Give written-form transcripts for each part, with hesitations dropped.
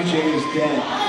TJ is dead.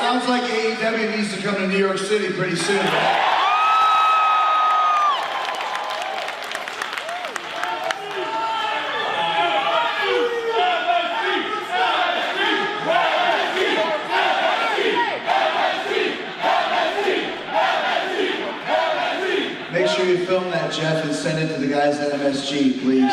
Sounds like AEW needs to come to New York City pretty soon. Make sure you film that, Jeff, and send it to the guys at MSG, please.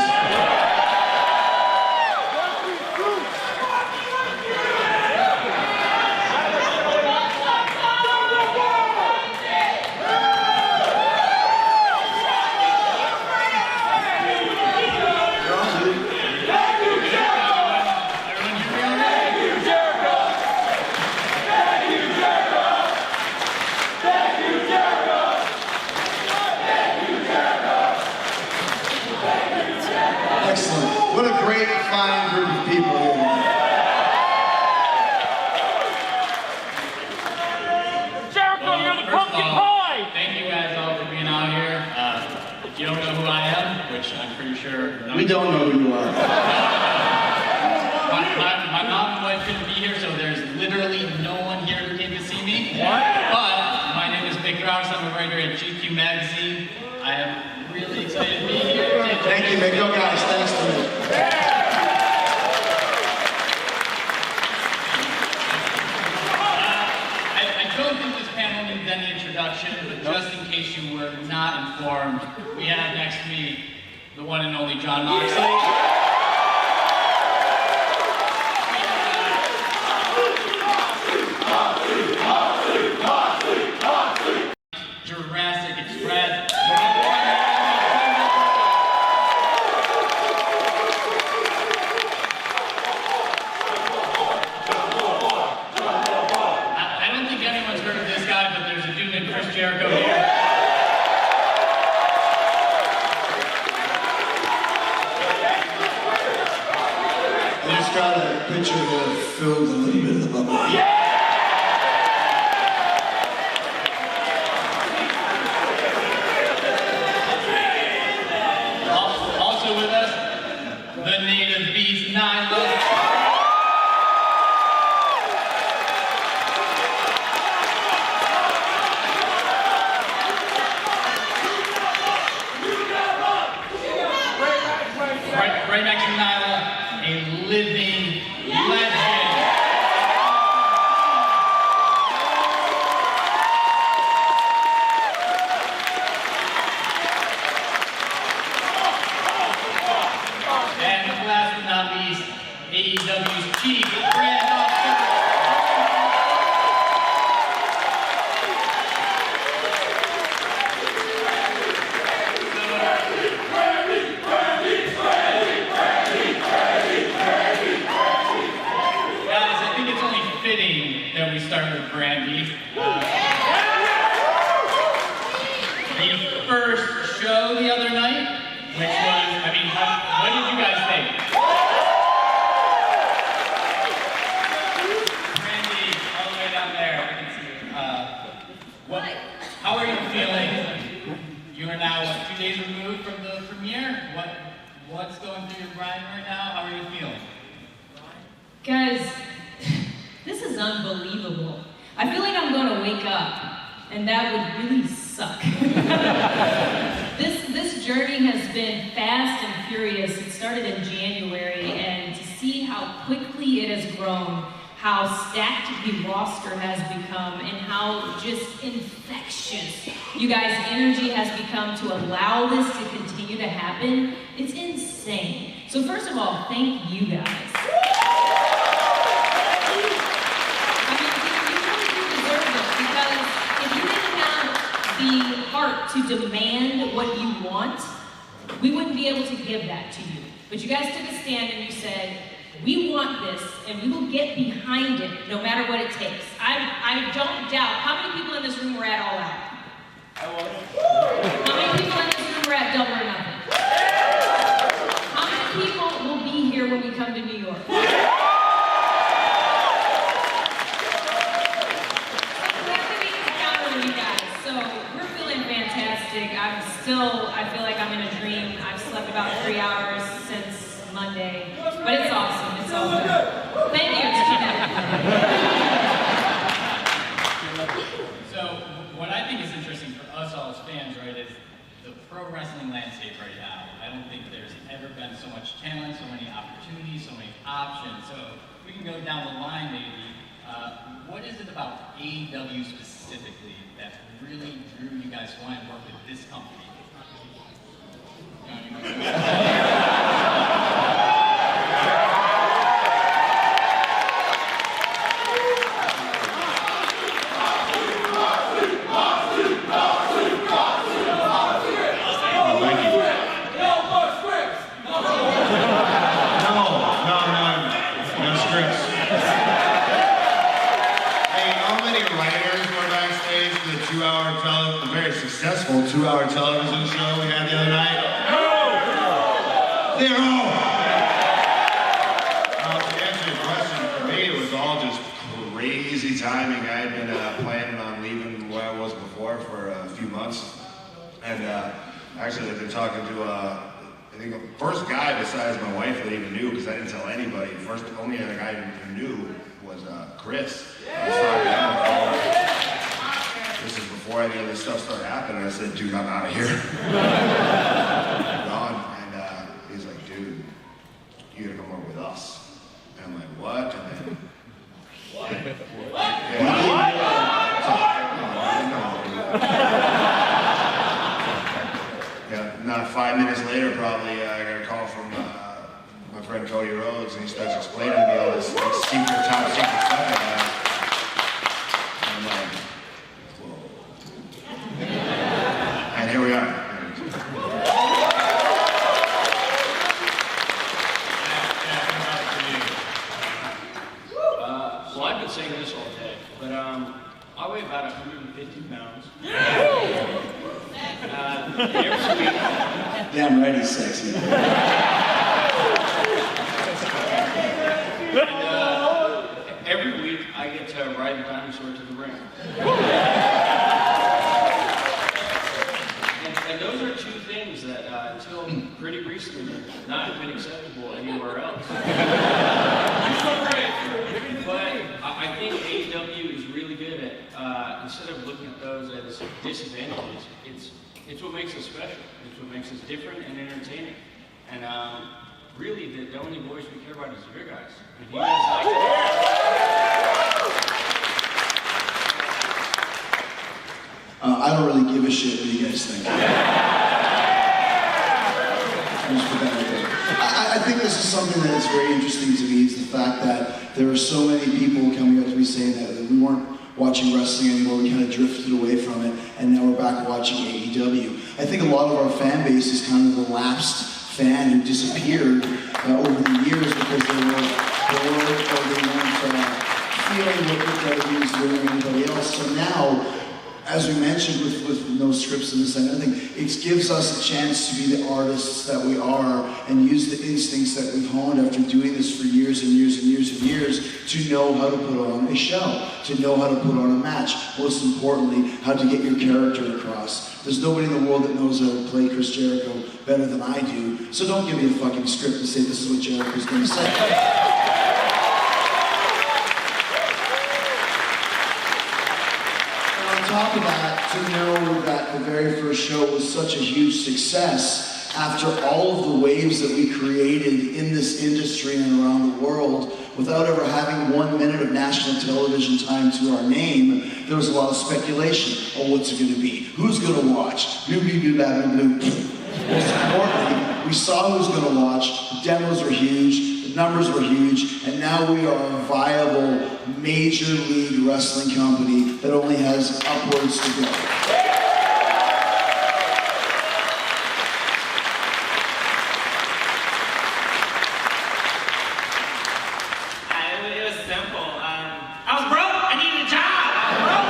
What a great, fine group of people here. Jericho, you're the pumpkin pie! Thank you guys all for being out here. If you don't know who I am, which I'm pretty sure... We don't know who you are. My mom and wife couldn't be here, so there's literally no one here who came to see me. What? But my name is Mick Rouse. I'm a writer at GQ Magazine. I am really excited to be here. Thank you, Mick. Go guys. Thanks to me. I don't think this panel needs any introduction, but just in case you were not informed, we have next week the one and only Jon Moxley. Moxley! filled a little bit of the bubble. Also with us, the native beast, Nyla. Right next to Nyla, a living legend. And last but not least, AEW's chief brand officer. Guys, I think it's only fitting that we start with Brandi. The first show the other night, which was, I mean, what did you guys think? Brandi, all the way down there, I can see you. How are you feeling? You are now, 2 days removed from the premiere? What's going through your mind right now? How are you feeling? Guys, this is unbelievable. I feel like I'm going to wake up, and that would really suck. This journey has been fast and furious. It started in January, and to see how quickly it has grown, how stacked the roster has become, and how just infectious you guys' energy has become to allow this to continue to happen, it's insane. So first of all, thank you guys. The heart to demand what you want, we wouldn't be able to give that to you. But you guys took a stand and you said, we want this and we will get behind it no matter what it takes. I don't doubt. How many people in this room were at All Out? How many people in this room were at Double or Nothing? How many people will be here when we come to New York? I feel like I'm in a dream. I've slept about 3 hours since Monday, but it's awesome. It's all good. Thank you. So, what I think is interesting for us all as fans, right, is the pro wrestling landscape right now. I don't think there's ever been so much talent, so many opportunities, so many options. So, we can go down the line maybe. What is it about AEW specifically that really drew you guys to want to work with this company? Successful 2-hour television show we had the other night. They're all. To answer your question, for me it was all just crazy timing. I had been planning on leaving where I was before for a few months, and actually I've been talking to I think the first guy besides my wife that even knew, because I didn't tell anybody. The only other guy who knew was Chris. I was talking to him. This is before any of this stuff started happening. I said, dude, I'm out of here. Gone. And he's like, dude, you gotta come work with us. And I'm like, what? And then, what? Yeah, not 5 minutes later, probably, I got a call from my friend Cody Rhodes, and he starts explaining to me all this top secret stuff I have. And I'm like, and here we are. Well, I've been saying this all day, but I weigh about 150 pounds. Every week. Damn right he's sexy. ride the dinosaur to the ring. And those are two things that until pretty recently have not been acceptable anywhere else. But I think AEW is really good at, instead of looking at those as disadvantages, it's what makes us special. It's what makes us different and entertaining. And really, the only voice we care about is your guys. If you guys like it, I don't really give a shit what you guys think. I think this is something that is very interesting to me, is the fact that there are so many people coming up to me saying that we weren't watching wrestling anymore, we kind of drifted away from it, and now we're back watching AEW. I think a lot of our fan base is kind of the lapsed fan who disappeared over the years because they weren't feeling what WWE was doing or anybody else. So now, as we mentioned, with no scripts and this and everything, it gives us a chance to be the artists that we are and use the instincts that we've honed after doing this for years and years and years and years to know how to put on a show, to know how to put on a match. Most importantly, how to get your character across. There's nobody in the world that knows how to play Chris Jericho better than I do, so don't give me a fucking script and say this is what Jericho's going to say. On top of that, to know that the very first show was such a huge success after all of the waves that we created in this industry and around the world, without ever having 1 minute of national television time to our name, there was a lot of speculation. Oh, what's it going to be? Who's going to watch? Most importantly, we saw who's going to watch. The demos were huge. The numbers were huge, and now we are a viable major league wrestling company that only has upwards to go. It was simple. I was broke. I needed a job. I was broke.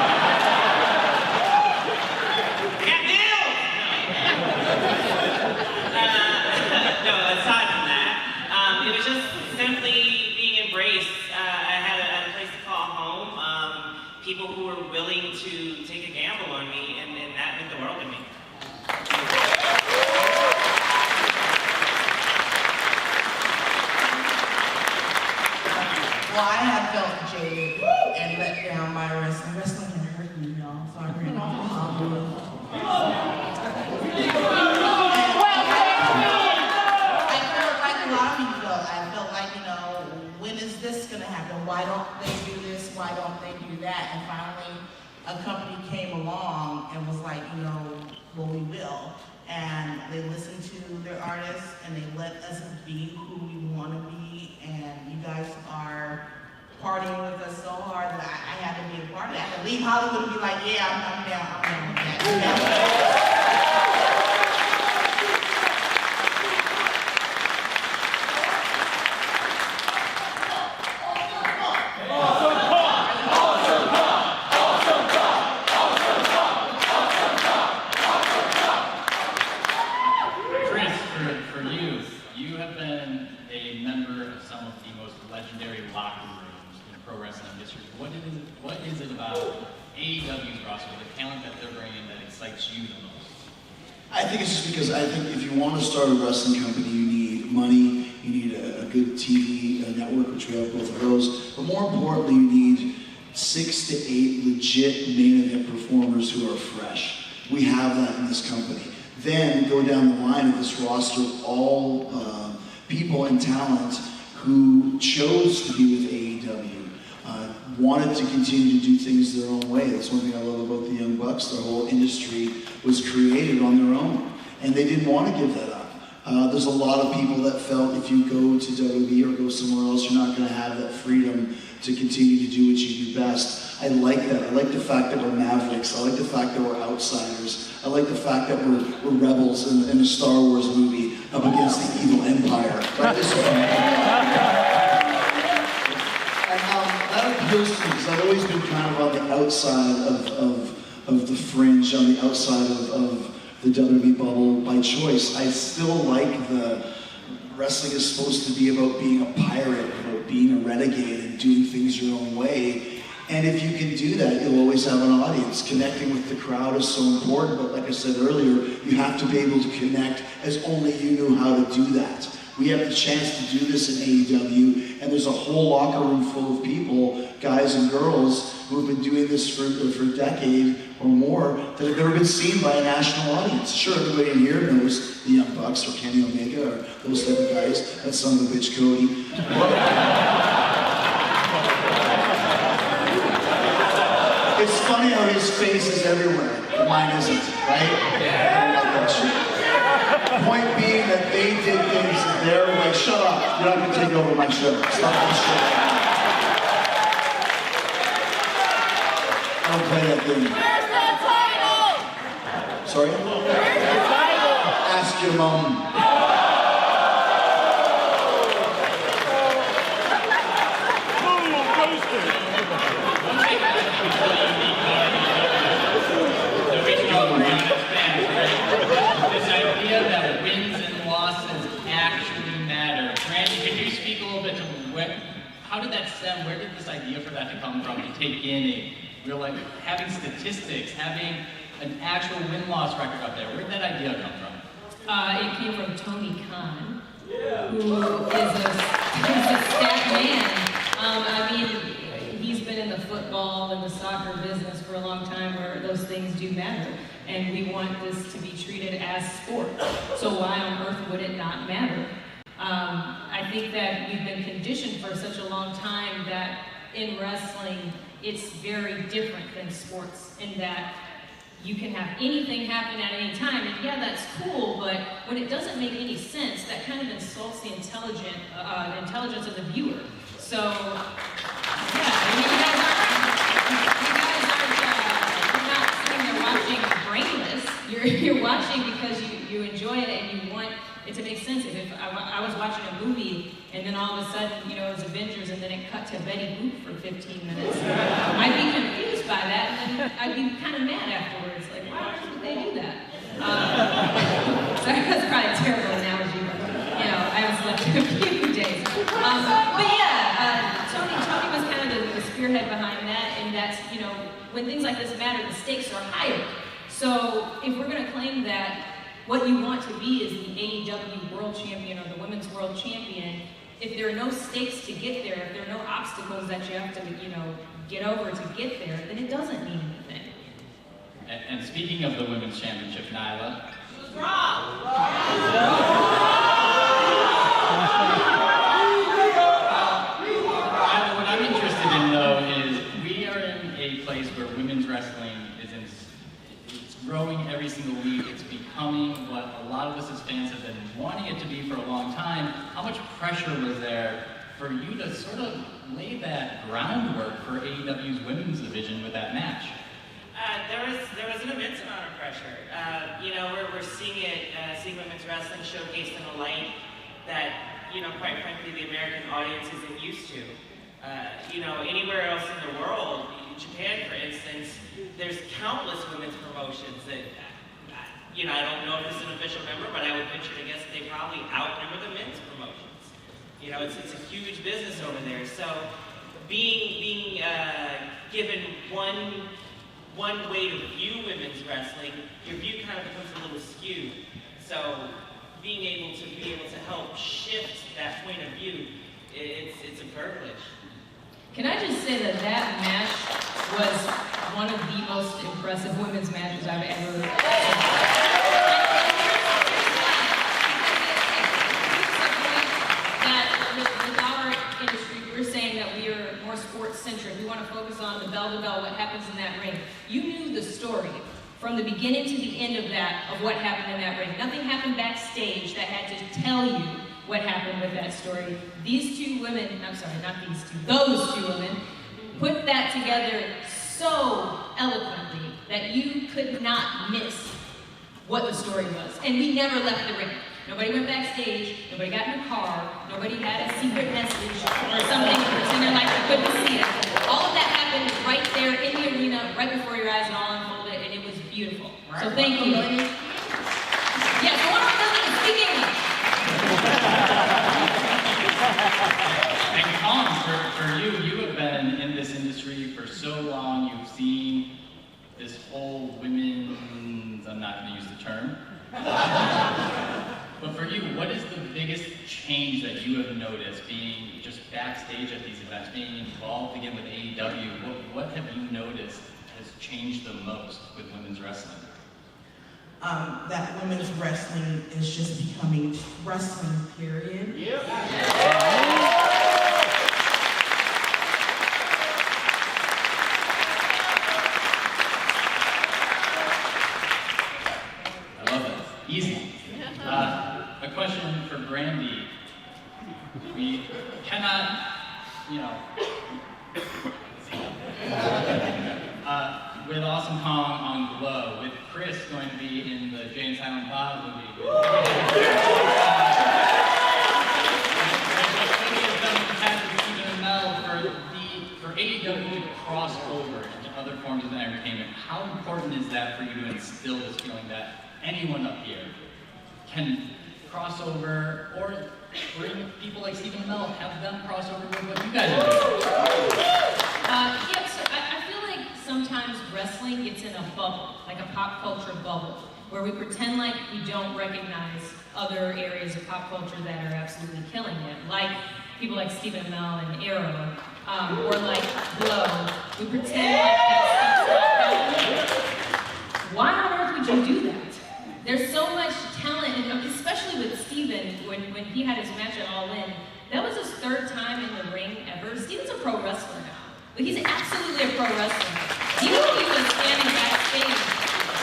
I got bills. No, aside from that, it was just simply being embraced. I had a place to call home, people who were willing to take a gamble on me, and that meant the world to me. Well, I have felt jaded and let down by wrestling. Wrestling can hurt me, y'all, so I ran off to Hollywood. I felt like a lot of people felt. I felt like, when is this going to happen? Why don't they do this? Why don't they do that? And finally, a company came along and was like, well, we will. And they listened to their artists and they let us be who we want to be. And you guys are partying with us so hard that I had to be a part of it. I had to leave Hollywood and be like, yeah, I'm down with that. Chris, for you have been a member of some of the most legendary locker rooms in pro wrestling history. What is it about AEW's roster, the talent that they're bringing, that excites you the most? I think it's just because I think if you want to start a wrestling company, you need money, you need a good TV network, which we have both of those, but more importantly, you need 6 to 8 legit main event performers who are fresh. We have that in this company. Then go down the line of this roster of all people and talent who chose to be with AEW, wanted to continue to do things their own way. That's one thing I love about the Young Bucks. Their whole industry was created on their own, and they didn't want to give that up. There's a lot of people that felt if you go to WWE or go somewhere else, you're not going to have that freedom to continue to do what you do best. I like that. I like the fact that we're mavericks. I like the fact that we're outsiders. I like the fact that we're rebels in a Star Wars movie up against the evil empire. Right? That appeals to me because I've always been kind of on the outside of the fringe, on the outside of the WWE bubble by choice. I still like the wrestling is supposed to be about being a pirate, about being a renegade and doing things your own way. And if you can do that, you'll always have an audience. Connecting with the crowd is so important, but like I said earlier, you have to be able to connect as only you knew how to do that. We have the chance to do this in AEW, and there's a whole locker room full of people, guys and girls, who have been doing this for a decade or more, that have never been seen by a national audience. Sure, everybody in here knows the Young Bucks or Kenny Omega or those type of guys. That son of a bitch, Cody. It's funny how his face is everywhere, but mine isn't, right? I don't like that shit. Point being that they did things their way. Shut up. You're not going to take over my show. Stop that shit. I don't play that thing. Where's the title? Sorry? Where's the title? Ask your mom. This idea that wins and losses actually matter. Brandi, can you speak a little bit to how did that stem? Where did this idea for that to come from? To take in a real, like, having statistics, having an actual win-loss record up there. Where did that idea come from? It came from Tony Khan, who is a stat man. I mean, he's been in the football and the soccer business for a long time where those things do matter. And we want this to be treated as sport. So why on earth would it not matter? I think that we've been conditioned for such a long time that in wrestling, it's very different than sports in that you can have anything happen at any time, and yeah, that's cool, but when it doesn't make any sense, that kind of insults the intelligence of the viewer. So, yeah, I mean, you're not sitting there watching brainless. You're watching because you enjoy it and you want it to make sense. If I was watching a movie and then all of a sudden, you know, it was Avengers and then it cut to Betty Boop for 15 minutes, I'd be confused by that and then I'd be kind of mad afterwards. Like, why would they do that? Sorry, that's probably a terrible analogy, but, you know, I haven't slept in a few days. But yeah, Tony was kind of the spearhead behind that, and that's, you know, when things like this matter, the stakes are higher. So if we're going to claim that what you want to be is the AEW World Champion or the Women's World Champion, if there are no stakes to get there, if there are no obstacles that you have to, you know, get over to get there, then it doesn't mean anything. And speaking of the Women's Championship, Nyla. What I'm interested in, though, is we are in a place where women's wrestling it's growing every single week. It's becoming what a lot of us as fans have been wanting it to be for a long time. How much pressure was there for you to sort of lay that groundwork for AEW's women's division with that match? There was an immense amount of pressure. You know, we're seeing women's wrestling showcased in a light that, you know, quite frankly, the American audience isn't used to. You know, anywhere else in the world, Japan, for instance, there's countless women's promotions that, you know, I don't know if this is an official number, but I would venture to guess they probably outnumber the men's promotions. You know, it's a huge business over there. So being given one way to view women's wrestling, your view kind of becomes a little skewed. So being able to help shift that point of view, it's a privilege. Can I just say that match was one of the most impressive women's matches I've ever seen. With our industry, we're saying that we are more sports-centric. We want to focus on the bell-to-bell, what happens in that ring. You knew the story from the beginning to the end of what happened in that ring. Nothing happened backstage that had to tell you what happened with that story. These two women, I'm sorry, not these two, those two women, put that together so eloquently that you could not miss what the story was. And we never left the ring. Nobody went backstage, nobody got in a car, nobody had a secret message or something pretending like you couldn't see it. All of that happened right there in the arena, right before your eyes, and all unfolded, and it was beautiful. So thank you. Yes, I want to speak English. And Colin, for you have been in this industry for But for you, what is the biggest change that you have noticed being just backstage at these events, being involved again with AEW? What have you noticed has changed the most with women's wrestling? That women's wrestling is just becoming wrestling, period. Yeah. I love it. Easy. A question for Brandi. We cannot, with Awesome Kong on Glow, with Chris going to be in the Jay and Silent Bob movie. For AEW to cross over into other forms of entertainment, how important is that for you to instill this feeling that anyone up here can cross over, or bring people like Stephen Amell, have them cross over with what you guys are doing? Yeah, so I feel like sometimes wrestling gets in a bubble, like a pop culture bubble, where we pretend like we don't recognize other areas of pop culture that are absolutely killing it, like people like Stephen Amell and Arrow, or like Glow. We pretend like that stuff's not happening. Why on earth would you do that? There's so much talent, and especially with Steven, when he had his match at All In, that was his third time in the ring ever. Steven's a pro wrestler now. But he's absolutely a pro wrestler. He was standing backstage,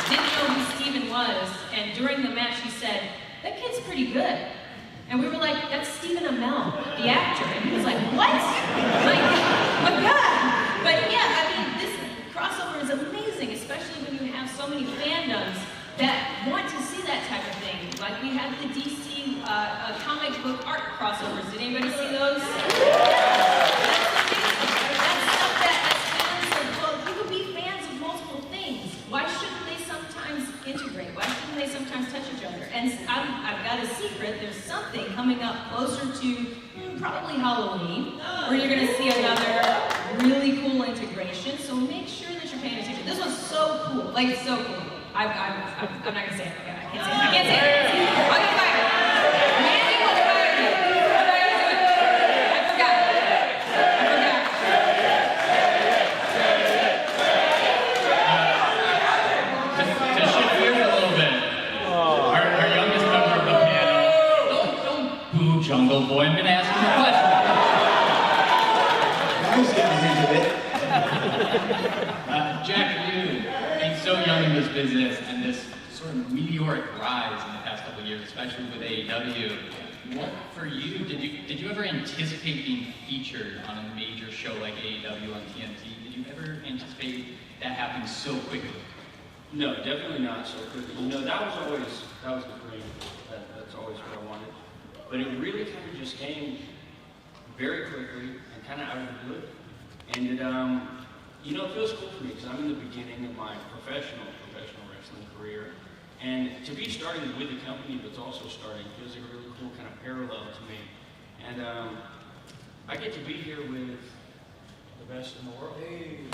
didn't know who Steven was, and during the match he said, "That kid's pretty good." And we were like, "That's Stephen Amell, the actor." And he was like, "What?" Like, my God. But yeah, I mean, this crossover is amazing, especially when you have so many fandoms that want to see that type of thing. Like we had the DC comic book art crossovers. Did anybody see those? That's stuff that as fans of, well, you could be fans of multiple things. Why shouldn't they sometimes integrate? Why shouldn't they sometimes touch each other? And I've got a secret. There's something coming up closer to probably Halloween, where you're going to see another really cool integration. So make sure that you're paying attention. This was so cool. Like, so cool. I'm not gonna say it. Okay, I can't say it. I'll get fired. Randy will fire me. I'm not gonna do it. I forgot. To shift gears a little bit, our youngest member of the panel, don't boo Jungle Boy. I'm gonna ask him a question. I was getting into it. Jack, you being so young in this business and this sort of meteoric rise in the past couple of years, especially with AEW, what for you, did you ever anticipate being featured on a major show like AEW on TNT? Did you ever anticipate that happening so quickly? No, definitely not so quickly. That was the dream. That's always what I wanted. But it really kind of just came very quickly and kind of out of the blue. And it feels cool for me because I'm in the beginning of my professional wrestling career. And to be starting with a company that's also starting feels like a really cool kind of parallel to me. And I get to be here with the best in the world. Hey.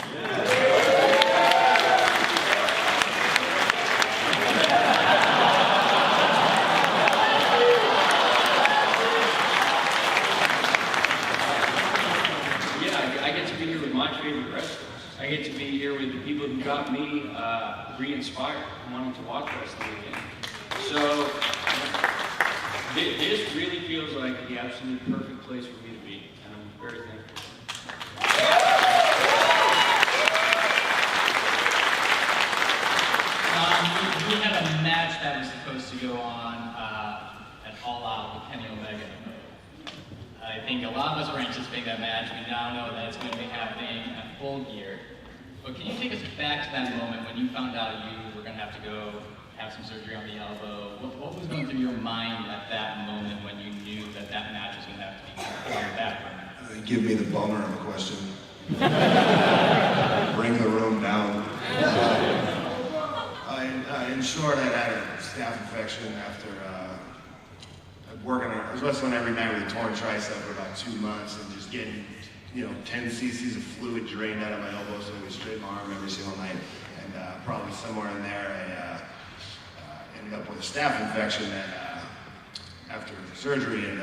I get to be here with my favorite wrestlers. I get to be here with the people who got me re-inspired and wanting to watch wrestling again. So this really feels like the absolute perfect place for me to be, and I'm very thankful. We had a match that was supposed to go on at All Out with Kenny Omega. I think a lot of us were anticipating that match. We now know that it's going to be happening at Full Gear. But can you take us back to that moment when you found out you were going to have to go have some surgery on the elbow? What was going through your mind at that moment when you knew that that match was going to have to be going back? Give me the bummer of a question. Bring the room down. In short, I had a staph infection after I was wrestling every night with a torn tricep for about 2 months and just getting, 10 cc's of fluid drained out of my elbow so I could straighten my arm every single night. And probably somewhere in there, in ended up with a staph infection after surgery, and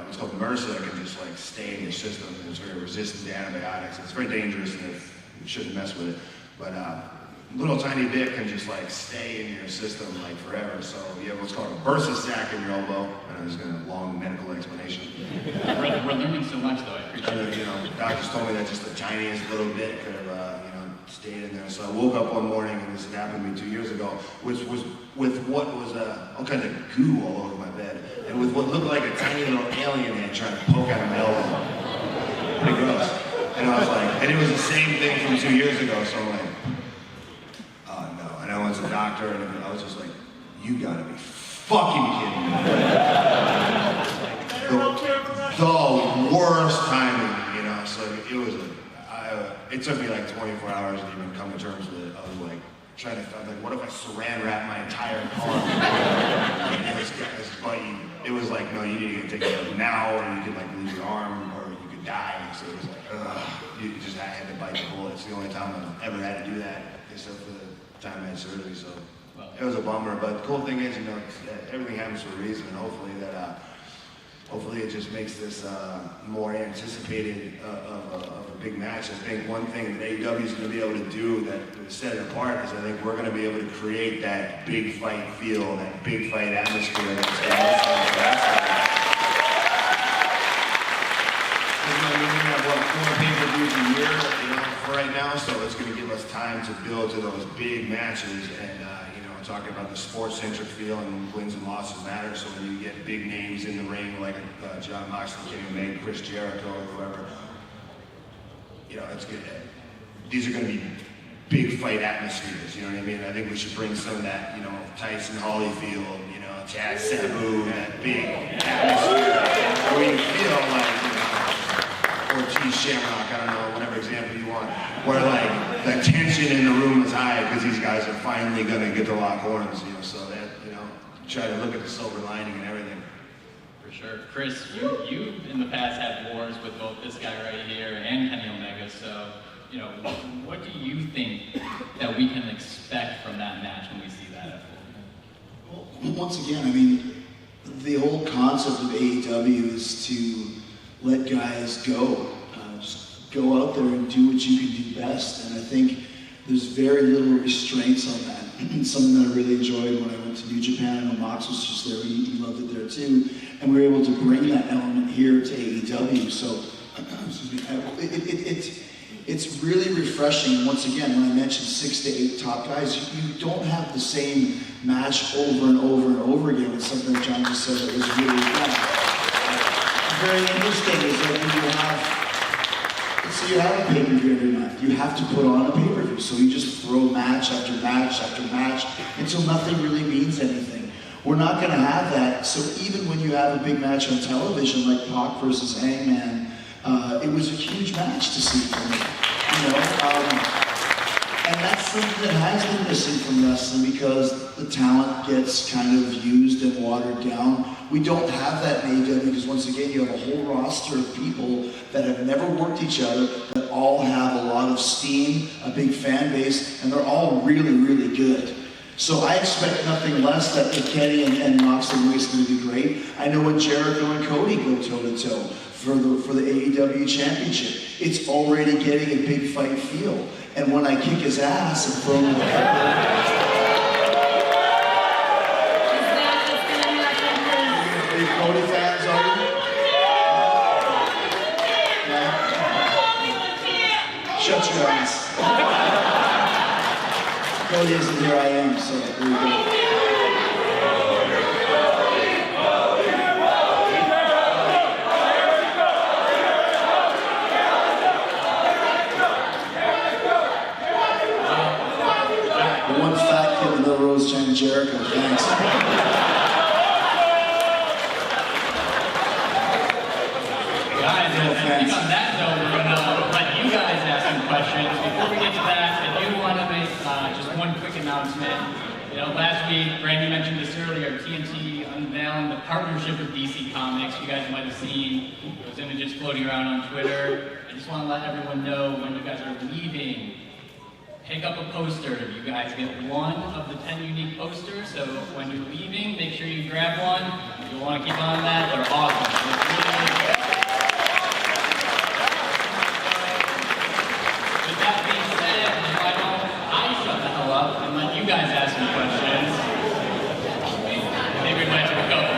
what's called MRSA can just like stay in your system, and it's very resistant to antibiotics. It's very dangerous, and you shouldn't mess with it. But little tiny bit can just like stay in your system like forever. So you have what's called a bursa sac in your elbow. And I'm just gonna long medical explanation. We're learning so much though. I appreciate it. You know, doctors told me that just the tiniest little bit could have stayed in there. So I woke up one morning, and this had happened to me 2 years ago, which was with what was all kinds of goo all over my bed, and with what looked like a tiny little alien hand trying to poke out of my elbow. Pretty gross. And I was like, and it was the same thing from 2 years ago. So I'm like, oh no. And I went to the doctor, and I was just like, you gotta be fucking kidding me. The worst timing, you know. So it was it took me like 24 hours to even come to terms with it. I was like trying to, I'm like, what if I saran wrap my entire car? It was like, no, you need to get taken care of now, or you could like lose your arm, or you could die. So it was like, I had to bite the bullet. It's the only time I've ever had to do that, except for the time I had surgery. So it was a bummer. But the cool thing is, you know, everything happens for a reason, and hopefully it just makes this more anticipated of a big match. I think one thing that AEW is going to be able to do that would set it apart is I think we're going to be able to create that big fight feel, that big fight atmosphere. We have what, 4 pay-per-views a year, you know, for right now, so it's going to give us time to build to those big matches, and talking about the sports-centric feel, and wins and losses matter. So when you get big names in the ring like Jon Moxley, Kenny Omega, Chris Jericho, or whoever, you know, it's good. These are going to be big fight atmospheres. You know what I mean? I think we should bring some of that, you know, Tyson Holyfield, you know, Chad Sabu, that big atmosphere where you feel like, you know, Ortiz Shamrock, I don't know, whatever example you want, where like the tension in the room is high because these guys are finally going to get to lock horns, you know, so that, you know, try to look at the silver lining and everything. For sure. Chris, you in the past had wars with both this guy right here and Kenny Omega, so, you know, what do you think that we can expect from that match when we see that? Well, once again, I mean, the whole concept of AEW is to let guys go. Just go out there and do what you can do best. And I think there's very little restraints on that. Something that I really enjoyed when I went to New Japan, and Mox was just there, he loved it there too. And we were able to bring that element here to AEW. So, excuse me, it's really refreshing. Once again, when I mentioned 6 to 8 top guys, you don't have the same match over and over and over again. It's something that John just said that was really fun. Very interesting is that when you have a pay-per-view every month, you have to put on a pay-per-view. So you just throw match after match after match until nothing really means anything. We're not going to have that. So even when you have a big match on television, like Pac versus Hangman, it was a huge match to see for me. You know, and that's something that has been missing from wrestling because the talent gets kind of used and watered down. We don't have that in AEW because once again, you have a whole roster of people that have never worked each other, that all have a lot of steam, a big fan base, and they're all really, really good. So I expect nothing less that Kenny and Moxley is going to be great. I know when Jericho and Cody go toe-to-toe for the AEW Championship, it's already getting a big fight feel. And when I kick his ass and throw him in the carpet, Cody fans are you? Yeah. Shut your ass. Cody isn't here, I am, so there we go. The one fat kid, Nyla Rose, Jon Jericho, thanks. I think on that note, we're going to let you guys ask some questions. Before we get to that, I do want to make just one quick announcement. You know, last week, Brandi mentioned this earlier, TNT unveiling the partnership with DC Comics. You guys might have seen those images floating around on Twitter. I just want to let everyone know when you guys are leaving pick up a poster. You guys get one of the 10 unique posters, so when you're leaving, make sure you grab one. You'll want to keep on that. They're awesome. They're really, really good. With that being said, why don't I shut the hell up and let you guys ask some questions? I think we might have a couple.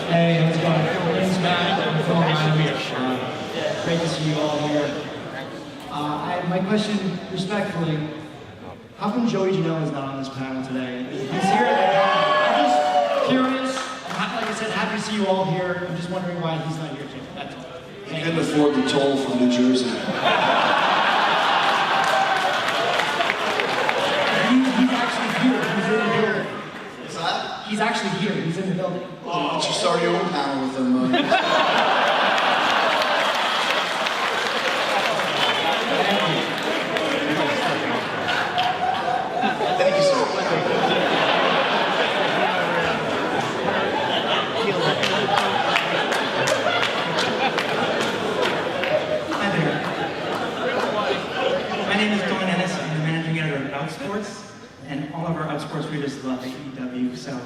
Hey, how's it going? My name's Matt. I'm from Ohio. Great to see you all here. My question, respectfully, how come Joey Janela is not on this panel today? He's here. I'm just curious. Like I said, happy to see you all here. I'm just wondering why he's not here too. That's all. He couldn't afford the toll from New Jersey. He's actually here. He's in the building. What's that? He's actually here. He's in the building. Why don't you start your own panel with him? Thank you, sir. Hi there. My name is Dawn Ennis. I'm the managing editor of Outsports, and all of our Outsports readers love AEW. So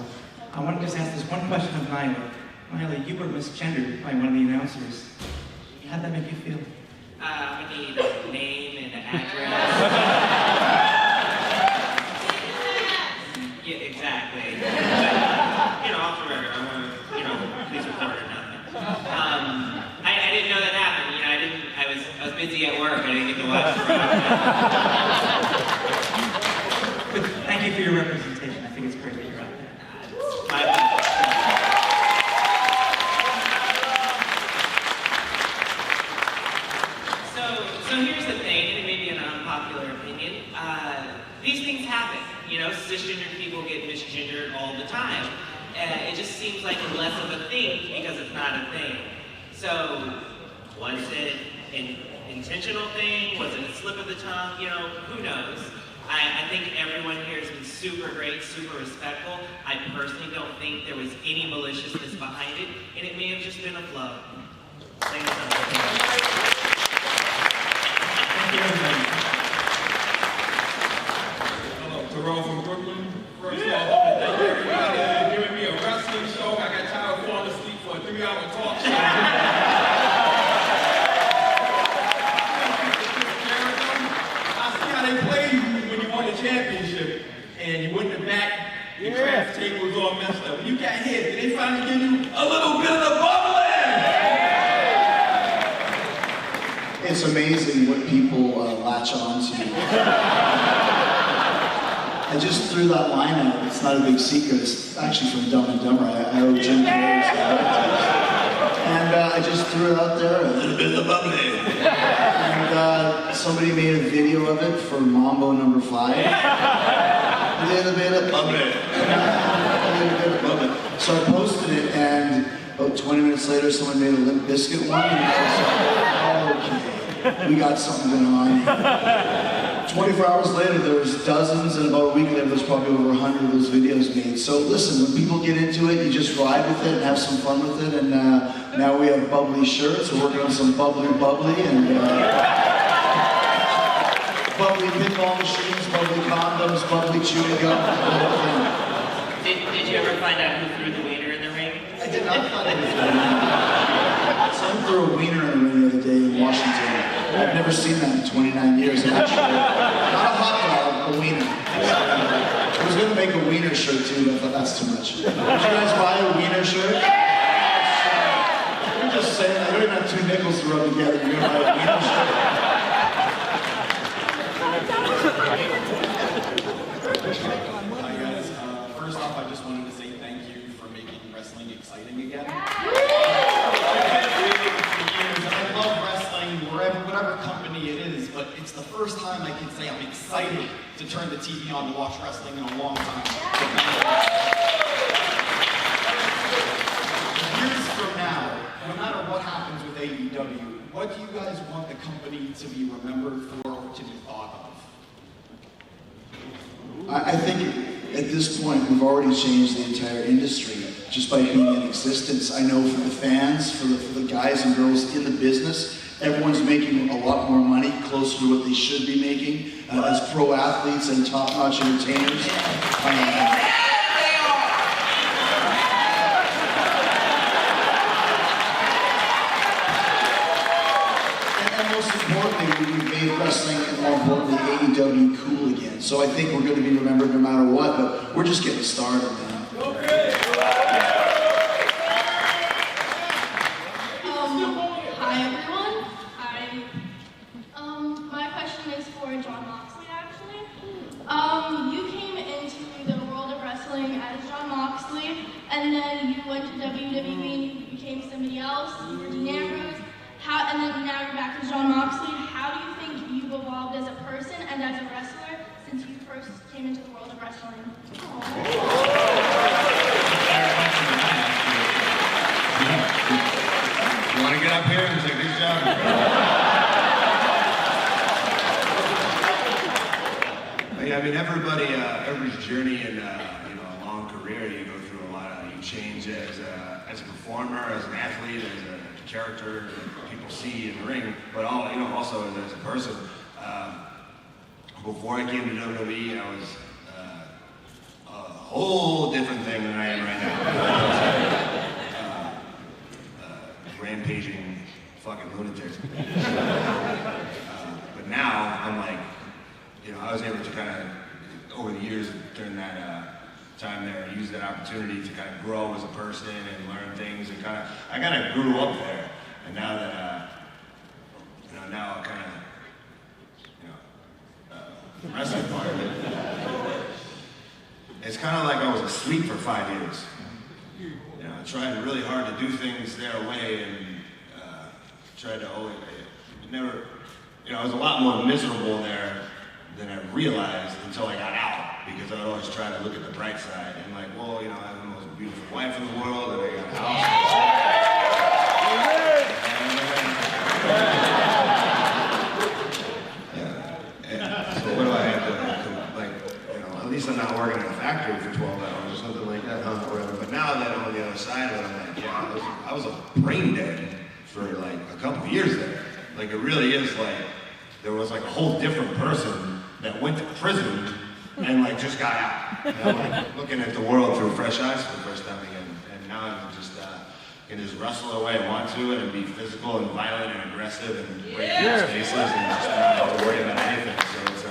I wanted to just ask this one question of Nyla. Nyla, you were misgendered by one of the announcers. How'd that make you feel? We need a name and an address. Yeah, exactly. But, off the record, I want to, please record or nothing. I didn't know that happened. I was busy at work. I didn't get to watch the But thank you for your representation. I think it's great that you're out there. My pleasure. So here's the thing, and it may be an unpopular opinion. These things happen. Cisgendered people get misgendered all the time. It just seems like less of a thing because it's not a thing. So, was it an intentional thing? Was it a slip of the tongue? Who knows? I think everyone here has been super great, super respectful. I personally don't think there was any maliciousness behind it, and it may have just been a flow. Thank you so much. Thank you, everybody. Hello, Terrell from Brooklyn. First of all, I want to thank everybody for giving me a wrestling show. I got tired of falling asleep for a 3-hour talk show. I see how they play you when you won the championship and you went to back, your craft table was all messed up. When you got hit, did they finally give you a little bit of the bubbling? It's amazing what people latch on to. I just threw that line out. It's not a big secret. It's actually from Dumb and Dumber. I owe Jim Carrey's and I just threw it out there. A little bit of the bubbly. And somebody made a video of it for Mambo number 5. A little bit of bubbly. A little bit of bubbly. So I posted it, and about 20 minutes later, someone made a Limp Bizkit one. And I was like, okay, we got something going on. 24 hours later, there was dozens, and about a week later, there's probably over 100 of those videos made. So listen, when people get into it, you just ride with it and have some fun with it. And now we have bubbly shirts. We're working on some bubbly, and bubbly pinball machines, bubbly condoms, bubbly chewing gum. Did you ever find out who threw the wiener in the ring? I did not find it. Someone threw a wiener in the ring the other day in Washington. I've never seen that in 29 years. Actually, not a hot dog, a wiener. I was going to make a wiener shirt too, but I thought that's too much. Did you guys buy a wiener shirt? You're just saying, I don't even have 2 nickels to rub together. You're going to buy a wiener shirt? Hi guys, first off I just wanted to say thank you for making wrestling exciting again. I love wrestling, whatever company it is, but it's the first time I can say I'm excited to turn the TV on to watch wrestling in a long time. Years from now, no matter what happens with AEW, what do you guys want the company to be remembered for or to be thought of? I think at this point, we've already changed the entire industry just by being in existence. I know for the fans, for the guys and girls in the business, Everyone's making a lot more money, closer to what they should be making as pro athletes and top-notch entertainers. And most importantly, we've made wrestling and more importantly AEW cool again. So I think we're going to be remembered no matter what, but we're just getting started, man. Hi everyone. My question is for Jon Moxley actually. You came into the world of wrestling as Jon Moxley, and then you went to WWE and you became somebody else. You were Dean Ambrose. And then now you're back to Jon Moxley. How do you think you've evolved as a person and as a wrestler since you first came into the world of wrestling? You want to get up here and take this job? Yeah, I mean, everybody's journey in a long career, you go through a lot of, you change as a performer, as an athlete, as a character that people see in the ring, but also as a person. Before I came to WWE, I was a whole different thing than I am right now. Rampaging fucking lunatic. But now I'm like, I was able to kind of, over the years during that time there, use that opportunity to kind of grow as a person and learn things and I kind of grew up there. And now that, now I kind of, the wrestling part of it, it's kind of like I was asleep for 5 years. I tried really hard to do things their way and tried to always, never, I was a lot more miserable there than I realized until I got out, because I would always try to look at the bright side and like, well, I have the most beautiful wife in the world and I got a house. So what do I have to like, at least I'm not working in a factory for 12 hours or something like that, or whatever. But now that I'm on the other side of it, I'm like, I was a brain dead for like a couple of years there. Like it really is like, there was like a whole different person that went to prison and like just got out. Like looking at the world through fresh eyes for the first time again. And now I'm just, can just wrestle the way I want to and be physical and violent and aggressive and break people's faces and just not have to worry about anything. So it's,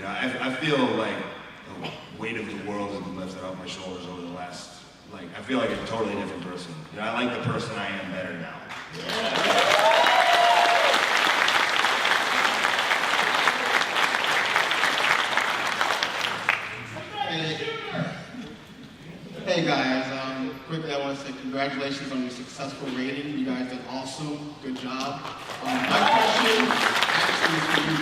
I feel like the weight of the world has been lifted off my shoulders over the last, I feel like a totally different person. I like the person I am better now. Hey guys, quickly I want to say congratulations on your successful rating. You guys did awesome. Good job. My question actually is for you.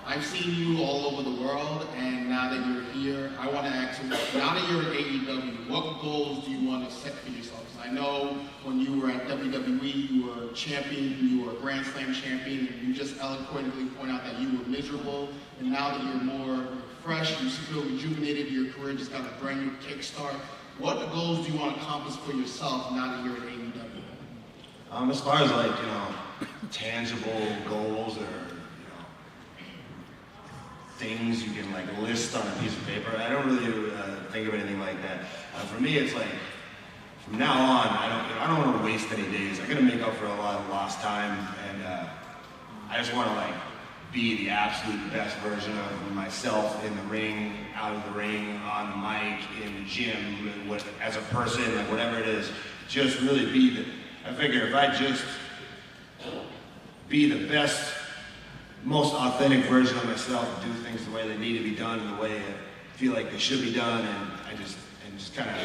I've seen you all over the world, and now that you're here, I want to ask you, now that you're at AEW, what goals do you want to set for yourself? Because I know when you were at WWE, you were a champion, you were a Grand Slam champion, and you just eloquently point out that you were miserable, and now that you're more fresh, you feel rejuvenated, your career just got a brand new kickstart. What goals do you want to accomplish for yourself now that you're at AEW? As far as tangible goals or things you can list on a piece of paper, I don't really think of anything like that. For me, it's from now on, I don't want to waste any days. I got to make up for a lot of lost time, and I just want to be the absolute best version of myself in the ring, out of the ring, on the mic, in the gym, as a person, whatever it is. Just really I figure if I just be the best, most authentic version of myself, and do things the way they need to be done, the way I feel like they should be done, and just kind of,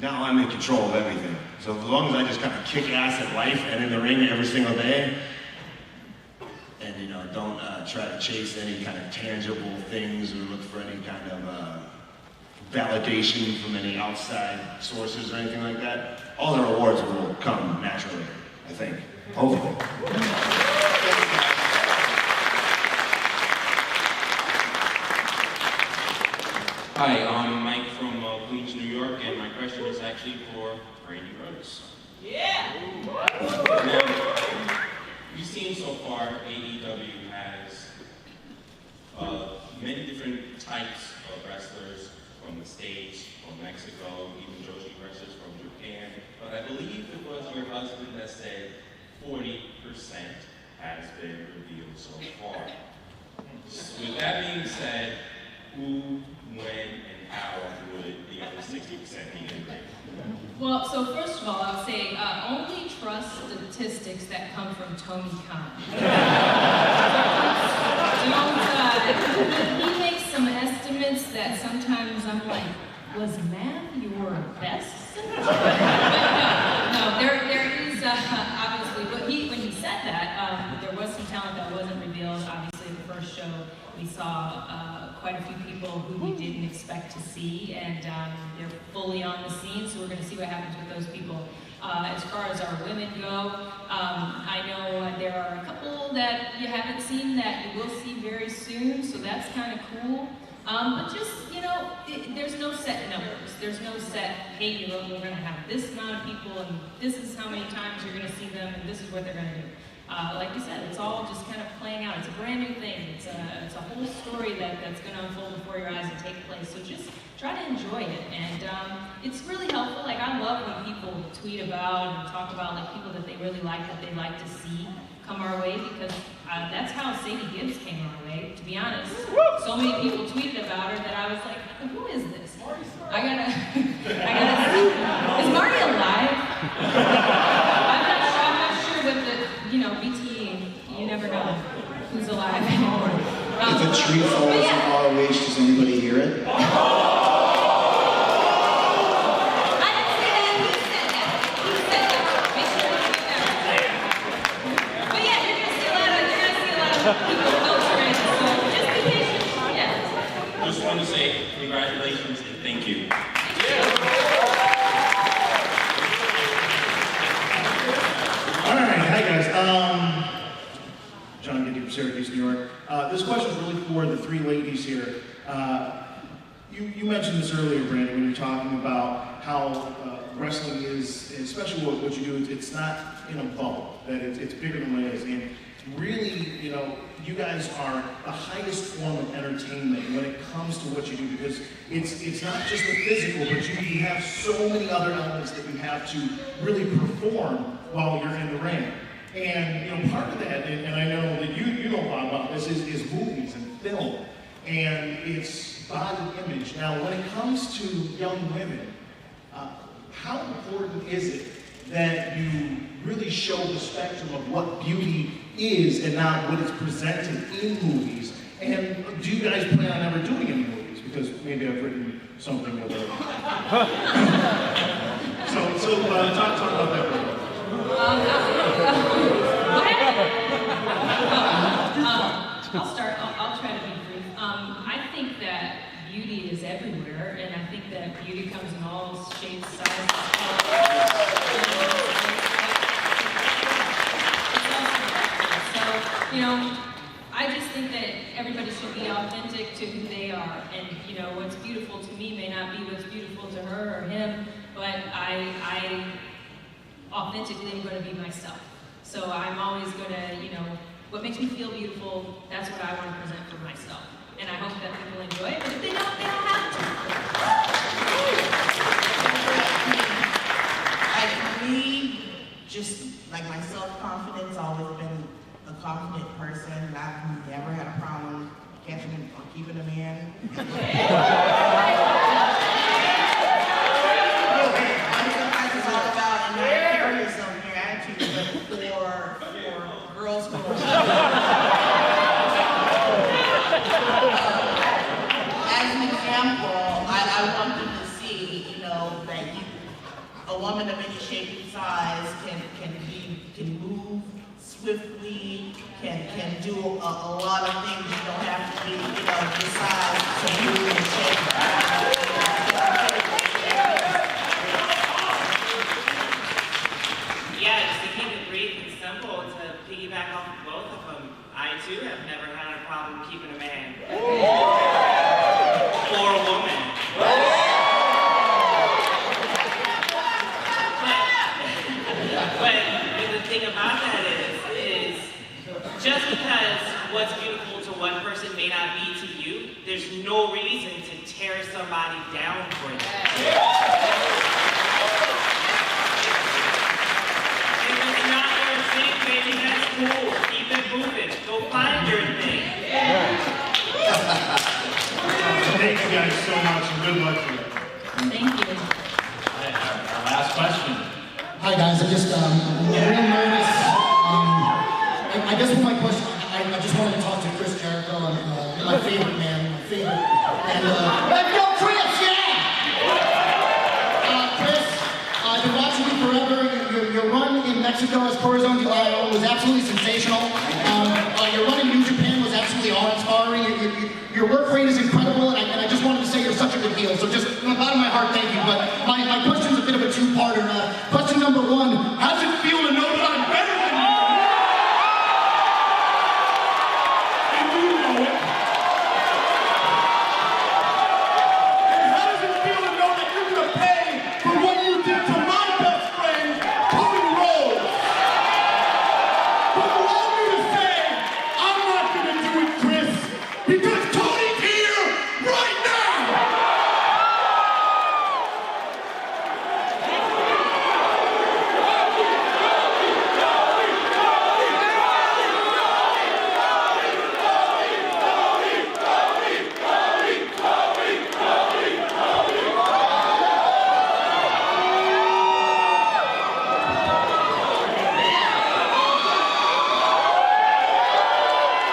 now I'm in control of everything. So as long as I just kind of kick ass at life and in the ring every single day, and don't try to chase any kind of tangible things or look for any kind of validation from any outside sources or anything like that, all the rewards will come naturally, I think. Hopefully. Hi, I'm Mike from Queens, New York, and my question is actually for Brandi Rhodes. Yeah! far, AEW has many different types of wrestlers from the States, from Mexico, even Joshi wrestlers from Japan. But I believe it was your husband that said 40% has been revealed so far. With that being said, who, when, and how would the other 60% be integrated? Well, so first of all, I would say only trust statistics that come from Tony Khan. He makes some estimates that sometimes I'm like, was math your best? But no, there is obviously, but when he said that, there was some talent that wasn't revealed. Obviously, the first show we saw quite a few people who we didn't expect to see, and they're fully on the scene, so we're going to see what happens with those people. As far as our women go, I know there are a couple that you haven't seen that you will see very soon, so that's kind of cool. But just, there's no set numbers. There's no set, hey, we're going to have this amount of people, and this is how many times you're going to see them, and this is what they're going to do. Like you said, it's all just kind of playing out. It's a brand new thing. It's a whole story that's going to unfold before your eyes and take place. So just try to enjoy it. And it's really helpful. Like, I love when people tweet about and talk about like people that they really like, that they like to see come our way, because that's how Sadie Gibbs came our way, to be honest. So many people tweeted about her that I was like, who is this? I gotta see. Is Marty alive? I'm not sure with the, BT, you never know who's alive anymore. If a tree falls in ROH, does anybody hear it? Just wanted to say congratulations and thank you. All right, hi guys. John Giddy from Syracuse, New York. This question is really for the three ladies here. You mentioned this earlier, Brandi, when you're talking about how wrestling is, especially what you do, it's not in a bubble, that it's bigger than what it is. And really, you guys are the highest form of entertainment when it comes to what you do, because it's not just the physical, but you have so many other elements that you have to really perform while you're in the ring. And part of that, and I know that you know a lot about this, is movies and film, and it's body image. Now, when it comes to young women, how important is it that you really show the spectrum of what beauty is and not what is presented in movies? And do you guys plan on ever doing any movies? Because maybe I've written something with it. so talk about that for a minute. I'll start. I'll try to be brief. I think that beauty is everywhere, and I think that beauty comes in all shapes, sizes, colors. So, I just think that everybody should be authentic to who they are, and what's beautiful to me may not be what's beautiful to her or him, but I authentically am going to be myself. So I'm always going to, what makes me feel beautiful, that's what I want to present for myself. And I hope that people enjoy it, but if they don't have to. For me, just like my self-confidence, always been a confident person. I've never had a problem catching or keeping a man. It's all about not carry yourself in your attitude, but for girls who as an example, I want them to see, that a woman of any shape and size can move swiftly, can do a lot of things. You don't have to be, the size to move and shape. Yeah, just to keep it brief and simple, to piggyback off of both of them, I too have never had a problem keeping a man. Or a woman. But the thing about that is just just because what's beautiful to one person may not be to you, there's no reason to tear somebody down for that. If it's not your thing, baby, that's cool. Keep it moving. Go find your thing. Thank you guys so much, and good luck to you. Thank you. Our last question. Hi guys, I'm real nervous. I guess with my question, I just wanted to talk to Chris Jericho, my favorite man, my favorite. And let's go, Chris! Yeah! Chris, I've been watching you forever. Your run in Mexico as Corazon de Mayo was absolutely sensational. Your run in New Japan was absolutely awe-inspiring. Your work rate is incredible, and I just wanted to say you're such a good heel. So just from the bottom of my heart, thank you. But my question's a bit of a two-parter. Question number one, how does it feel to know that I'm better than you? And you know it. And how does it feel to know that you're going to pay for what you did to my best friend, Cody Rhodes? But allow me to say, I'm not going to do it, Chris, because Cody's here right now!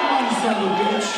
Come on, you son of a bitch.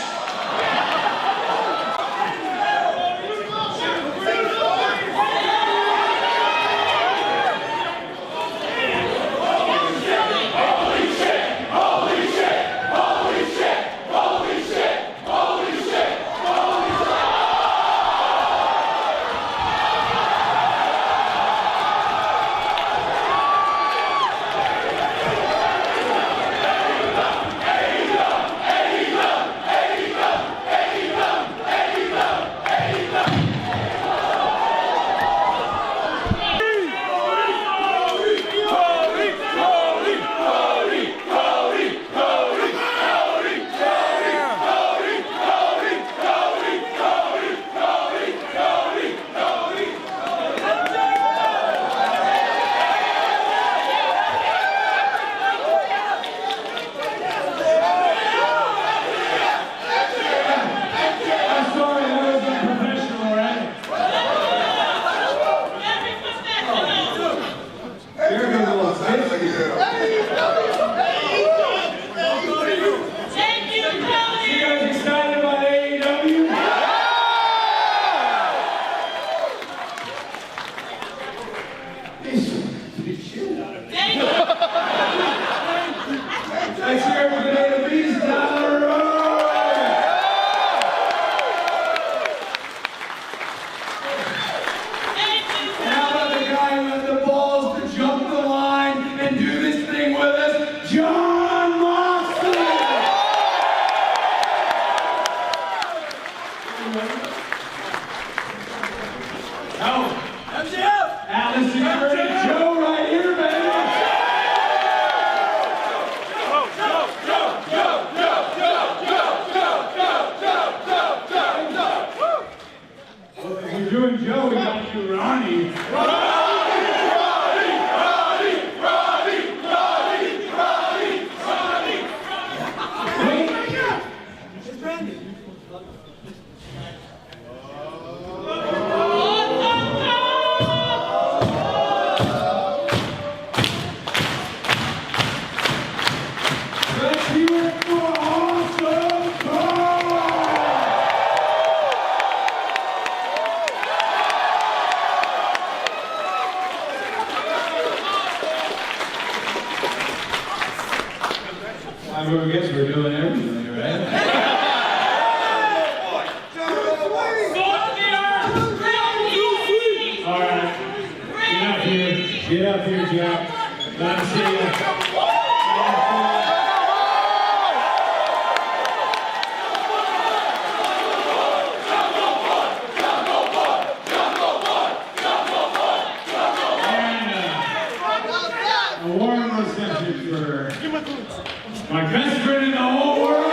Let's hear it for the Beast, Nyla Rose! How about the guy who had the balls to jump the line and do this thing with us, Jon Moxley! Oh, MJF! Alice Security Joe right here, baby! If you're doing Joe, we got you Ronnie. It's Brandi. Let's hear it for Awesome Kong! I guess we're doing everything, right? All right, get up here, Jack. Glad to see you. a warm reception for my best friend in the whole world.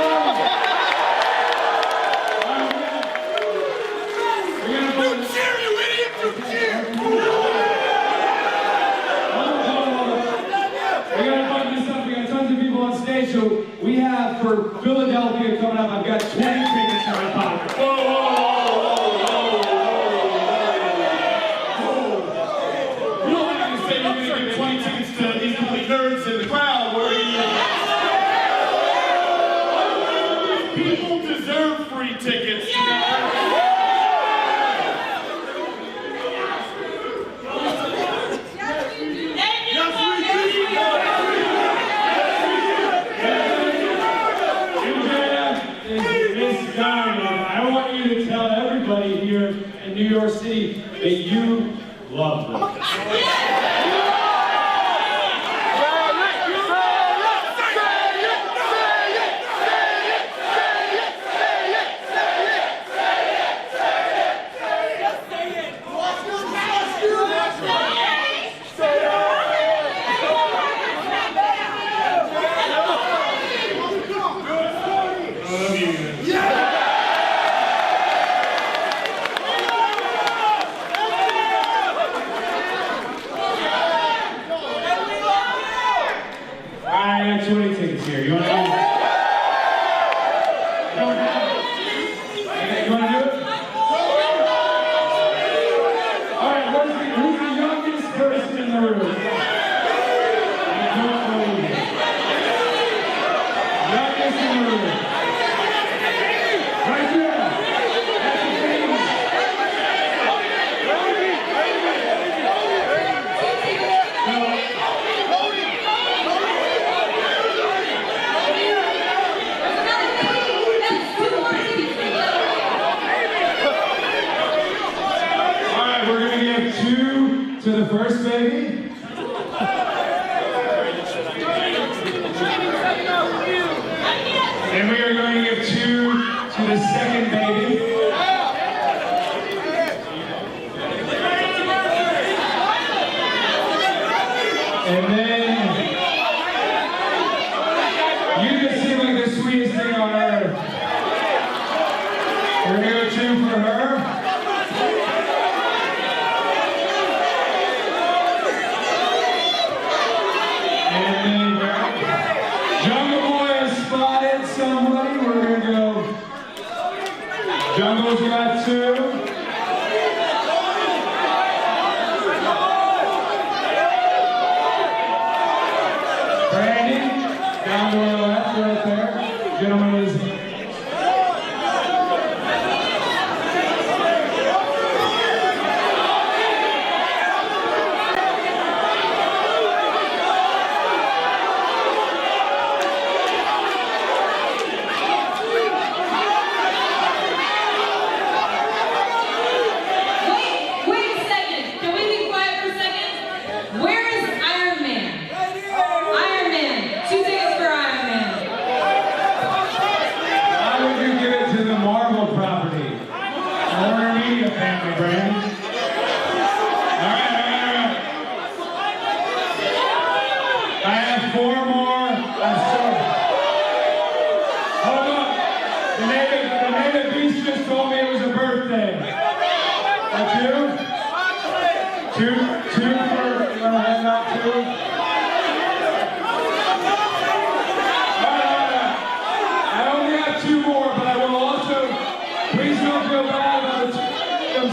So we have for Philadelphia coming up, I've got 20 tickets in my pocket. Whoa, whoa, whoa, whoa, whoa. You don't want to say you're going to give 20 tickets to these complete nerds in the crowd where people deserve free tickets. Here in New York City that you love them. Here. You want to do it? You want to do it? All right, who's the youngest person in the room? I don't believe it. Youngest in the room. Right there. That's the baby. To the first baby. And we are going to give 2 to the second baby. And then you just seem like the sweetest thing on earth. We're going to go 2 for her. Jungle's got 2. Brandi, down to our left, right there. Gentleman is.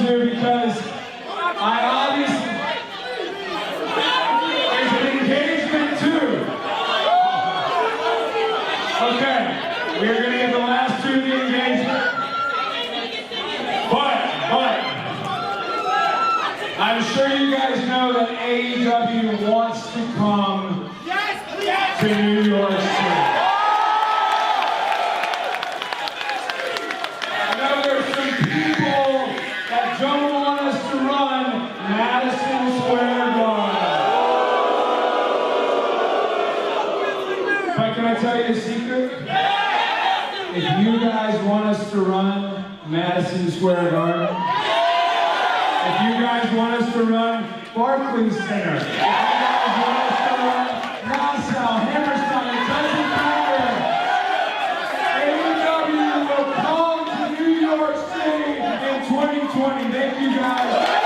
Because I obviously there's an engagement too. Okay, we're gonna get the last 2 of the engagement. But I'm sure you guys know that AEW wants to come to New York City. I know there's some people that don't want us to run Madison Square Garden. But can I tell you a secret? If you guys want us to run Madison Square Garden, if you guys want us to run Barclays Center, if you guys want us to run 20. Thank you guys.